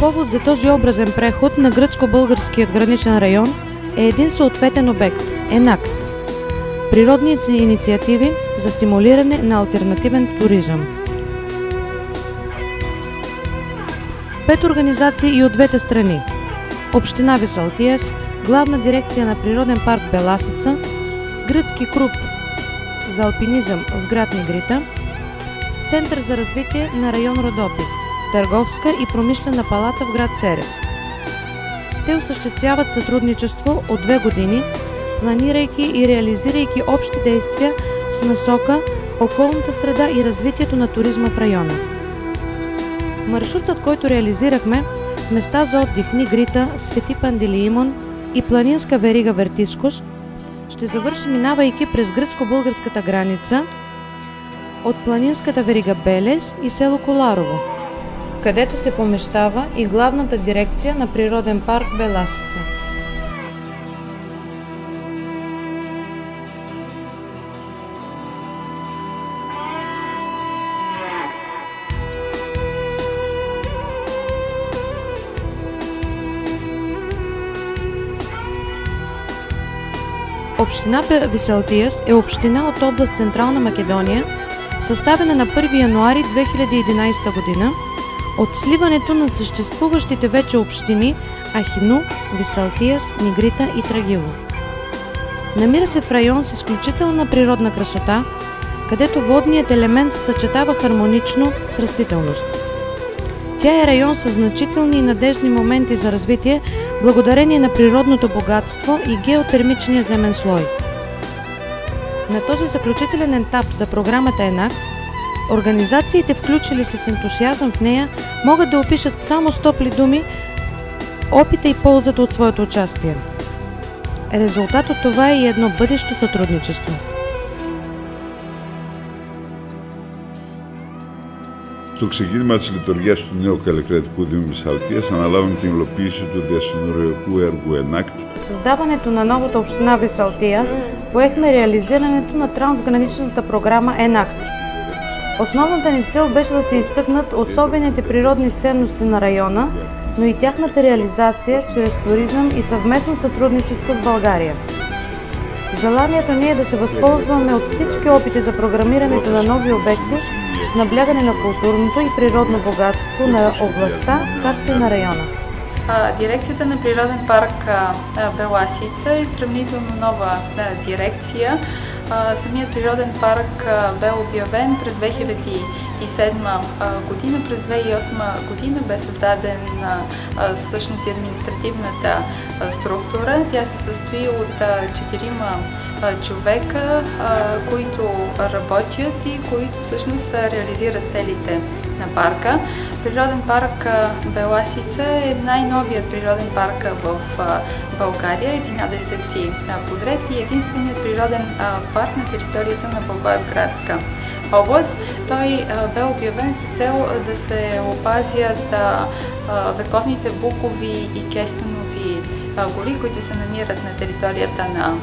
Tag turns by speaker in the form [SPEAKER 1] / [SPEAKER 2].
[SPEAKER 1] Повод за този образен преход на гръцко-българският граничен район е един съответен обект – ЕНАКТ – природни инициативи за стимулиране на алтернативен туризъм. 5 организации и от двете страни – Община Висалтиес, Главна дирекция на Природен парк Беласица, Гръцки клуб за алпинизъм в град Нигрита, Център за развитие на район Родопи, Търговска и промишлена палата в град Серес. Те осъществяват сътрудничество от 2 години, планирайки и реализирайки общи действия с насока околната среда и развитието на туризма в района. Маршрутът, който реализирахме с места за отдих Нигрита, Свети Пантелеимон и планинска верига Вертискус, ще завърши минавайки през гръцко-българската граница от планинската верига Белес и село Коларово, където се помещава и главната дирекция на Природен парк Беласица. Община Висалтиес е община от област Централна Македония, съставена на 1 януари 2011 година от сливането на съществуващите вече общини Ахину, Висалтиес, Нигрита и Трагило. Намира се в район с изключителна природна красота, където водният елемент се съчетава хармонично с растителност. Тя е район с значителни и надеждни моменти за развитие, благодарение на природното богатство и геотермичния земен слой. На този заключителен етап за програмата ЕНАКТ, организациите, включили се с ентусиазъм в нея, могат да опишат само с топли думи опита и ползата от своето участие. Резултат от това е и едно бъдещо сътрудничество.
[SPEAKER 2] Στο ξεκίνημα της λειτουργίας του νέου καλλικρατικού Δήμου Βυσσαλτίας αναλάβαμε την υλοποίηση του διασυνοριακού έργου ΕΝΑΚΤ.
[SPEAKER 1] Създаването на новата община Висалтия поехме реализирането на трансграничната програма ЕНАКТ. Основната ни цел беше да се изтъкнат особените природни ценности на района, но и тяхната реализация чрез туризъм и съвместно сътрудничество с България. Желанието ни е да се възползваме от всички опити за програмирането на нови обекти с наблягане на културното и природно богатство на областта, както и на района.
[SPEAKER 3] Дирекцията на Природен парк Беласица е сравнително нова дирекция. Самият природен парк бе обявен през 2007 година. През 2008 година бе създаден всъщност и административната структура. Тя се състои от 4 човека, които работят и които всъщност реализират целите на парка. Природен парк Беласица е най-новият природен парк в България, 11-ти подред и единственият природен парк на територията на Благоевградска област. Той бе обявен с цел да се опазят вековните букови и кестенови гори, които се намират на територията на